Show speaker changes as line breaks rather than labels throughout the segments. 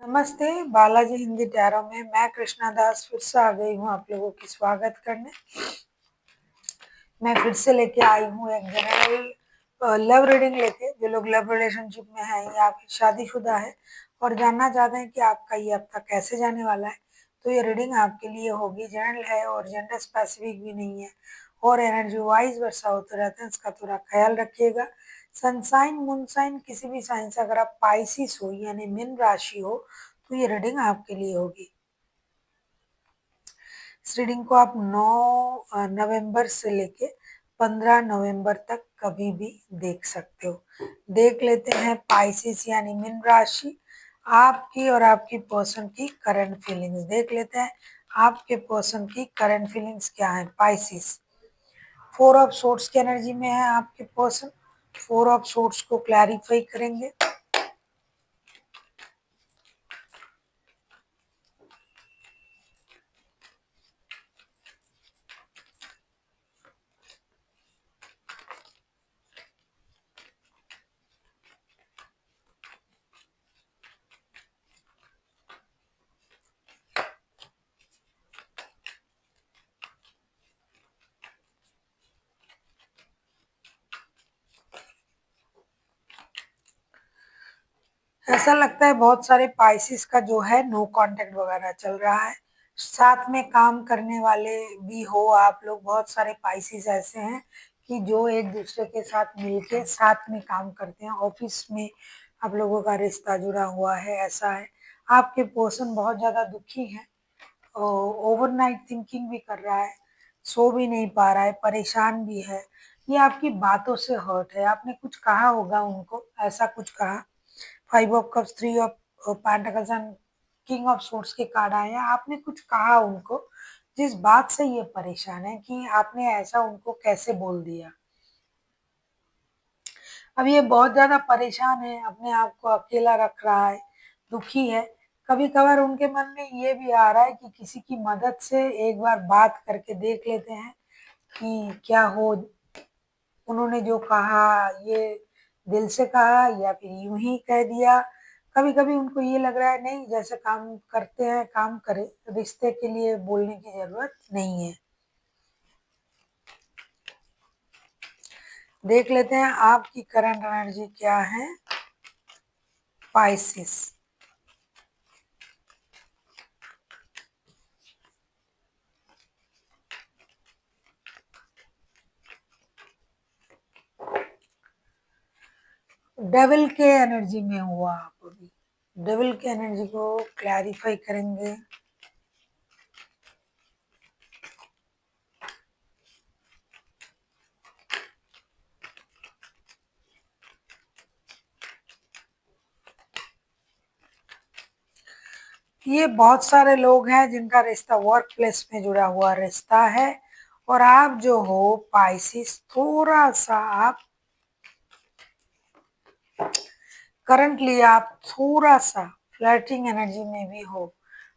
नमस्ते, बालाजी हिंदी टैरो में मैं कृष्णा दास फिर से आ गई हूँ आप लोगों की स्वागत करने। मैं फिर से लेके आई हूँ एक जनरल लव रीडिंग लेके। जो लोग लव रिलेशनशिप में हैं या फिर शादीशुदा है और जानना चाहते हैं कि आपका ये हफ्ता कैसे जाने वाला है, तो ये रीडिंग आपके लिए होगी। जनरल है और जेंडर स्पेसिफिक भी नहीं है और एनर्जी वाइज वर्षा होते रहते हैं, इसका थोड़ा ख्याल रखिएगा। सनसाइन मूनसाइन किसी भी साइन से अगर आप पाइसिस हो यानी मीन राशि हो तो ये रीडिंग आपके लिए होगी। इस रीडिंग को आप 9 नवंबर से लेके 15 नवंबर तक कभी भी देख सकते हो। देख लेते हैं पाइसिस यानी मीन राशि, आपकी और आपकी पर्सन की करंट फीलिंग्स देख लेते हैं। आपके पर्सन की करंट फीलिंग्स क्या है? पाइसिस 4 ऑफ सोर्ट्स की एनर्जी में है आपके पर्सन। 4 ऑफ सोर्ट्स को क्लैरिफाई करेंगे। ऐसा लगता है बहुत सारे पाइसिस का जो है नो कांटेक्ट वगैरह चल रहा है। साथ में काम करने वाले भी हो आप लोग, बहुत सारे पाइसिस ऐसे हैं कि जो एक दूसरे के साथ मिलके साथ में काम करते हैं। ऑफिस में आप लोगों का रिश्ता जुड़ा हुआ है, ऐसा है। आपके पर्सन बहुत ज्यादा दुखी है, ओवरनाइट थिंकिंग भी कर रहा है, सो भी नहीं पा रहा है, परेशान भी है। ये आपकी बातों से हर्ट है। आपने कुछ कहा होगा उनको, ऐसा कुछ कहा। 5 of cups, 3 of pentacles and king of swords के कार्ड आए हैं। आपने कुछ कहा उनको जिस बात से ये परेशान है कि आपने ऐसा उनको कैसे बोल दिया। अब ये बहुत ज्यादा परेशान है, अपने आप को अकेला रख रहा है, दुखी है। कभी कभार उनके मन में ये भी आ रहा है कि किसी की मदद से एक बार बात करके देख लेते हैं कि क्या हो। उन्होंने जो कहा ये दिल से कहा या फिर यूं ही कह दिया। कभी कभी उनको ये लग रहा है नहीं, जैसे काम करते हैं काम करें, रिश्ते के लिए बोलने की जरूरत नहीं है। देख लेते हैं आपकी करंट एनर्जी क्या है पाइसिस। डेविल के एनर्जी में हुआ आप अभी। डेविल के एनर्जी को क्लैरिफाई करेंगे। ये बहुत सारे लोग हैं जिनका रिश्ता वर्क प्लेस में जुड़ा हुआ रिश्ता है और आप जो हो पाइसिस, थोड़ा सा आप करंटली आप थोड़ा सा फ्लर्टिंग एनर्जी में भी हो।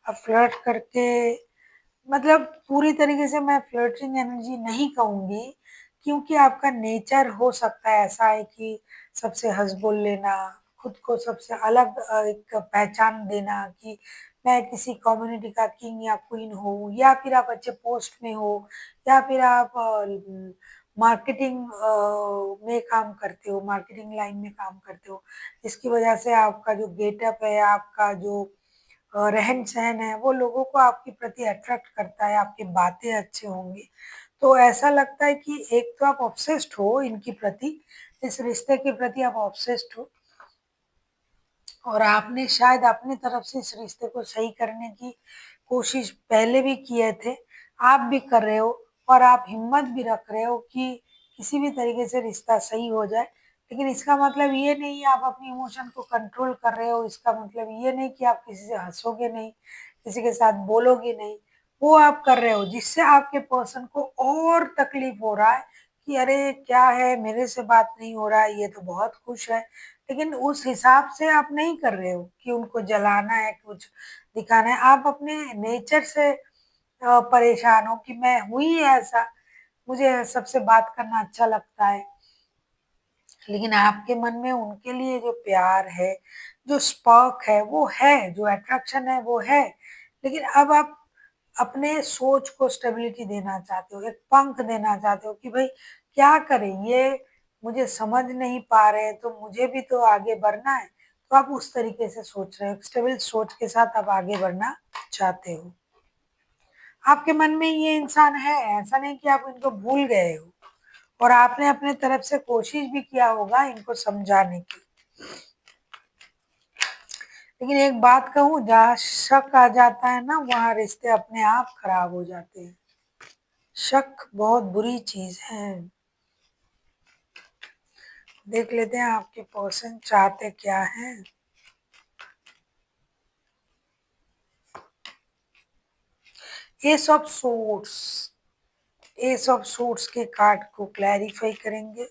अब फ्लर्ट करके मतलब पूरी तरीके से मैं फ्लर्टिंग एनर्जी नहीं कहूंगी, क्योंकि आपका नेचर हो सकता है ऐसा है कि सबसे हंस बोल लेना, खुद को सबसे अलग एक पहचान देना कि मैं किसी कम्युनिटी का किंग या क्वीन हूँ, या फिर आप अच्छे पोस्ट में हो, या फिर आप मार्केटिंग में काम करते हो, मार्केटिंग लाइन में काम करते हो। इसकी वजह से आपका जो गेटअप है, आपका जो रहन सहन है, वो लोगों को आपके प्रति अट्रैक्ट करता है। आपकी बातें अच्छे होंगी तो ऐसा लगता है कि एक तो आप ऑब्सेस्ड हो इनके प्रति, इस रिश्ते के प्रति आप ऑब्सेस्ड हो और आपने शायद अपनी तरफ से इस रिश्ते को सही करने की कोशिश पहले भी किए थे, आप भी कर रहे हो और आप हिम्मत भी रख रहे हो कि किसी भी तरीके से रिश्ता सही हो जाए। लेकिन इसका मतलब ये नहीं आप अपनी इमोशन को कंट्रोल कर रहे हो, इसका मतलब ये नहीं कि आप किसी से हंसोगे नहीं, किसी के साथ बोलोगे नहीं। वो आप कर रहे हो जिससे आपके पर्सन को और तकलीफ हो रहा है कि अरे क्या है, मेरे से बात नहीं हो रहा है, ये तो बहुत खुश है। लेकिन उस हिसाब से आप नहीं कर रहे हो कि उनको जलाना है, कुछ दिखाना है। आप अपने नेचर से परेशान हो कि मैं हुई ऐसा, मुझे सबसे बात करना अच्छा लगता है। लेकिन आपके मन में उनके लिए जो प्यार है, जो स्पार्क है वो है, जो अट्रैक्शन है वो है, लेकिन अब आप अपने सोच को स्टेबिलिटी देना चाहते हो, एक पंख देना चाहते हो कि भाई क्या करें, ये मुझे समझ नहीं पा रहे, तो मुझे भी तो आगे बढ़ना है। तो आप उस तरीके से सोच रहे हो, स्टेबल सोच के साथ आप आगे बढ़ना चाहते हो। आपके मन में ये इंसान है, ऐसा नहीं कि आप इनको भूल गए हो, और आपने अपने तरफ से कोशिश भी किया होगा इनको समझाने की। लेकिन एक बात कहूँ, जहाँ शक आ जाता है ना, वहाँ रिश्ते अपने आप खराब हो जाते हैं। शक बहुत बुरी चीज है। देख लेते हैं आपके पर्सन चाहते क्या हैं। Ace of swords, ace of swords के कार्ड को क्लैरिफाई करेंगे।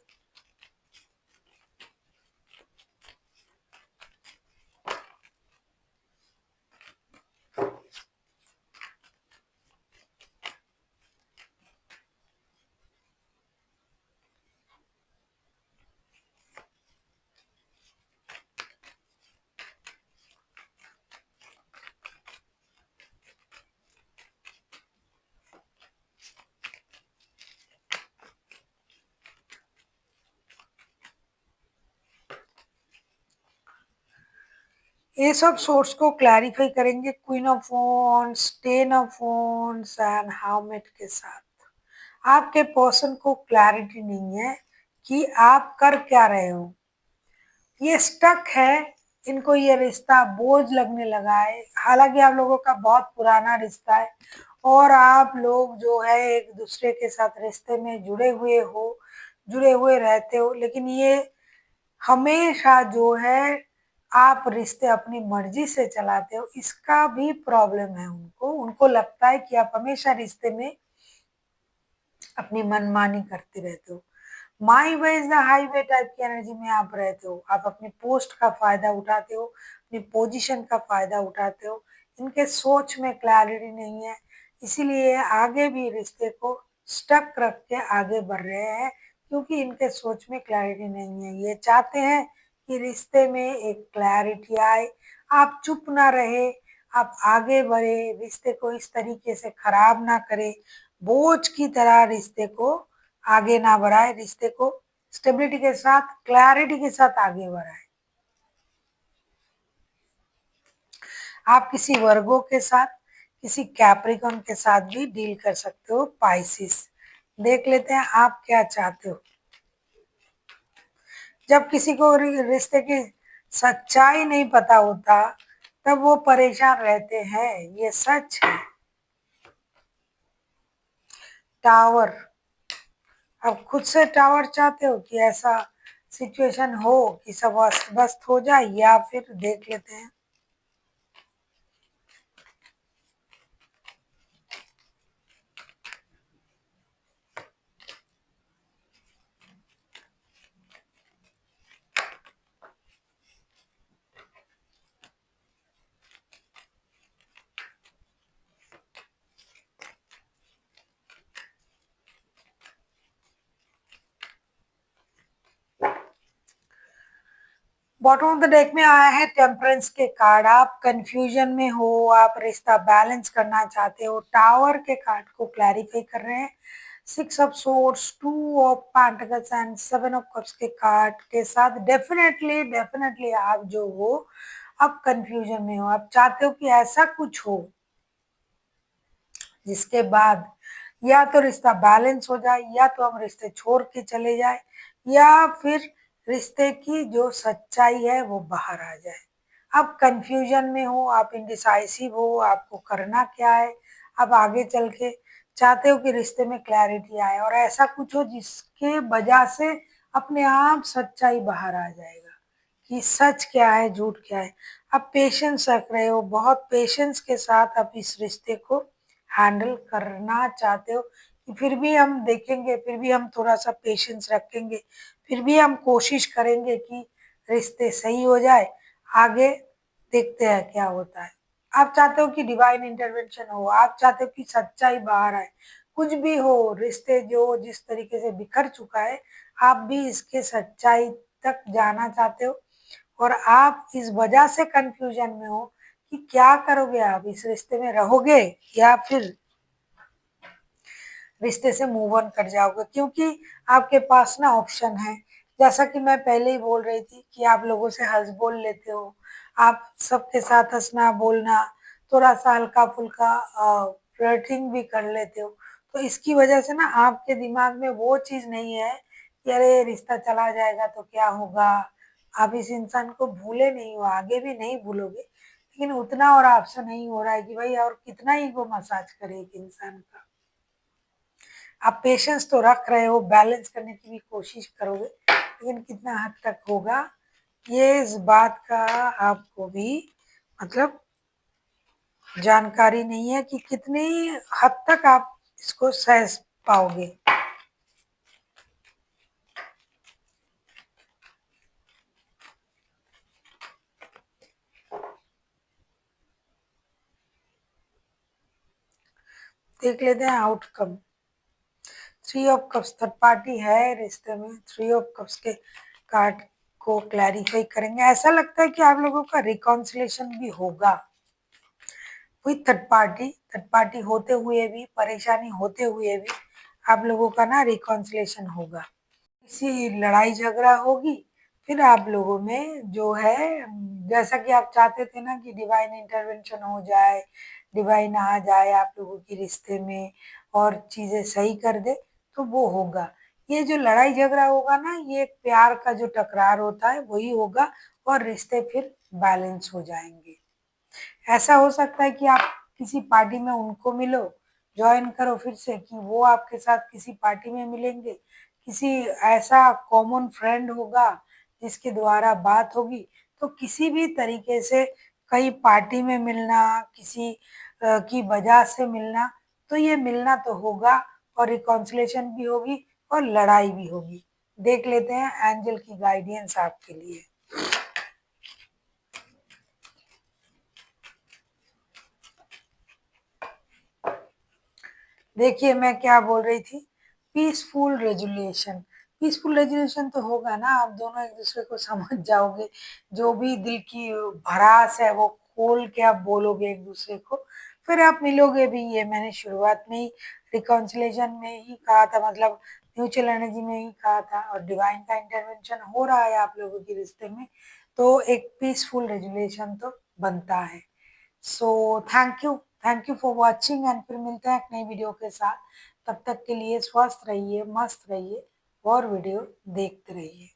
एस ऑफ सोर्स को क्लैरिफाई करेंगे queen of wands, ten of wands and hermit के साथ। आपके पर्सन को क्लैरिटी नहीं है कि आप कर क्या रहे हो। ये स्टक है, इनको ये रिश्ता बोझ लगने लगा है। हालांकि आप लोगों का बहुत पुराना रिश्ता है, और आप लोग जो है एक दूसरे के साथ रिश्ते में जुड़े हुए रहते हो, लेकिन ये हमेशा जो है आप रिश्ते अपनी मर्जी से चलाते हो, इसका भी प्रॉब्लम है उनको। उनको लगता है कि आप हमेशा रिश्ते में अपनी मनमानी करते रहते हो। My way is the highway type की एनर्जी में आप रहते हो। आप अपनी पोस्ट का फायदा उठाते हो, अपनी पोजीशन का फायदा उठाते हो। इनके सोच में क्लैरिटी नहीं है, इसीलिए आगे भी रिश्ते को स्टक रख के आगे बढ़ रहे हैं, क्योंकि इनके सोच में क्लैरिटी नहीं है। ये चाहते हैं कि रिश्ते में एक क्लैरिटी आए, आप चुप ना रहे, आप आगे बढ़े, रिश्ते को इस तरीके से खराब ना करे, बोझ की तरह रिश्ते को आगे ना बढ़ाए, रिश्ते को स्टेबिलिटी के साथ, क्लैरिटी के साथ आगे बढ़ाए। आप किसी वर्गो के साथ, किसी कैप्रिकॉन के साथ भी डील कर सकते हो, पाइसिस। देख लेते हैं आप क्या चाहते हो। जब किसी को रिश्ते की सच्चाई नहीं पता होता, तब वो परेशान रहते हैं, ये सच है। टावर, अब खुद से टावर चाहते हो कि ऐसा सिचुएशन हो कि सब अस्त व्यस्त हो जाए, या फिर देख लेते हैं। बॉटम ऑफ द डेक में आया है टेम्परेंस के कार्ड। आप कंफ्यूजन में हो, आप रिश्ता बैलेंस करना चाहते हो। टावर के कार्ड को क्लैरिफाई कर रहे हैं। Six of swords, two of pentacles and seven of cups के कार्ड के साथ डेफिनेटली डेफिनेटली आप जो हो, आप कंफ्यूजन में हो। आप चाहते हो कि ऐसा कुछ हो जिसके बाद या तो रिश्ता बैलेंस हो जाए, या तो हम रिश्ते छोड़ के चले जाए, या फिर रिश्ते की जो सच्चाई है वो बाहर आ जाए। आप कंफ्यूजन में हो, आप इंडिसाइसिव हो, आपको करना क्या है। आप आगे चल के चाहते हो कि रिश्ते में क्लैरिटी आए, और ऐसा कुछ हो जिसके वजह से अपने आप सच्चाई बाहर आ जाएगा कि सच क्या है, झूठ क्या है। आप पेशेंस रख रहे हो, बहुत पेशेंस के साथ आप इस रिश्ते को हैंडल करना चाहते हो कि फिर भी हम देखेंगे, फिर भी हम थोड़ा सा पेशेंस रखेंगे, फिर भी हम कोशिश करेंगे कि रिश्ते सही हो जाए, आगे देखते हैं क्या होता है। आप चाहते हो कि डिवाइन इंटरवेंशन हो, आप चाहते हो कि सच्चाई बाहर आए। कुछ भी हो, रिश्ते जो जिस तरीके से बिखर चुका है, आप भी इसके सच्चाई तक जाना चाहते हो। और आप इस वजह से कंफ्यूजन में हो कि क्या करोगे, आप इस रिश्ते में रहोगे या फिर रिश्ते से मूव ऑन कर जाओगे, क्योंकि आपके पास ना ऑप्शन है। जैसा कि मैं पहले ही बोल रही थी कि आप लोगों से हंस बोल लेते हो, आप सबके साथ हंसना बोलना, थोड़ा सा हल्का फुल्का फ्लर्टिंग भी कर लेते हो। तो इसकी वजह से ना आपके दिमाग में वो चीज नहीं है कि अरे रिश्ता चला जाएगा तो क्या होगा। आप इस इंसान को भूले नहीं हो, आगे भी नहीं भूलोगे, लेकिन उतना और आपसे नहीं हो रहा है कि भाई और कितना ईगो मसाज करे एक इंसान का। आप पेशेंस तो रख रहे हो, बैलेंस करने की भी कोशिश करोगे, लेकिन कितना हद तक होगा ये इस बात का आपको भी मतलब जानकारी नहीं है कि कितनी हद तक आप इसको सह पाओगे। देख लेते हैं outcome. Three of cups third party है रिश्ते में। थ्री ऑफ कप्स के कार्ड को क्लैरिफाई करेंगे। ऐसा लगता है कि आप लोगों का रिकॉन्सिलेशन भी होगा विथ थर्ड पार्टी होते हुए भी, परेशानी होते हुए भी आप लोगों का ना रिकॉन्सिलेशन होगा। किसी लड़ाई झगड़ा होगी, फिर आप लोगों में जो है, जैसा कि आप चाहते थे ना कि डिवाइन इंटरवेंशन हो जाए, डिवाइन आ जाए आप लोगों के रिश्ते में और चीजें सही कर दे, तो वो होगा। ये जो लड़ाई झगड़ा होगा ना, ये एक प्यार का जो टकरार होता है वही होगा, और रिश्ते फिर बैलेंस हो जाएंगे। ऐसा हो सकता है कि आप किसी पार्टी में उनको मिलो, जॉइन करो फिर से, कि वो आपके साथ किसी पार्टी में मिलेंगे, किसी ऐसा कॉमन फ्रेंड होगा जिसके द्वारा बात होगी। तो किसी भी तरीके से कहीं पार्टी में मिलना, किसी की वजह से मिलना, तो ये मिलना तो होगा, और रिकॉन्सिलेशन भी होगी और लड़ाई भी होगी। देख लेते हैं एंजल की गाइडेंस आपके लिए। देखिए मैं क्या बोल रही थी, पीसफुल रेजुलेशन। पीसफुल रेजुलेशन तो होगा ना, आप दोनों एक दूसरे को समझ जाओगे, जो भी दिल की भड़ास है वो खोल के आप बोलोगे एक दूसरे को, फिर आप मिलोगे भी। ये मैंने शुरुआत में ही रिकॉन्सिलेशन में ही कहा था, मतलब म्यूचुअल एनर्जी में ही कहा था, और डिवाइन का इंटरवेंशन हो रहा है आप लोगों के रिश्ते में, तो एक पीसफुल रेजुलेशन तो बनता है। So thank you for watching, and फिर मिलते हैं एक नई वीडियो के साथ। तब तक के लिए स्वस्थ रहिए, मस्त रहिए और वीडियो देखते रहिए।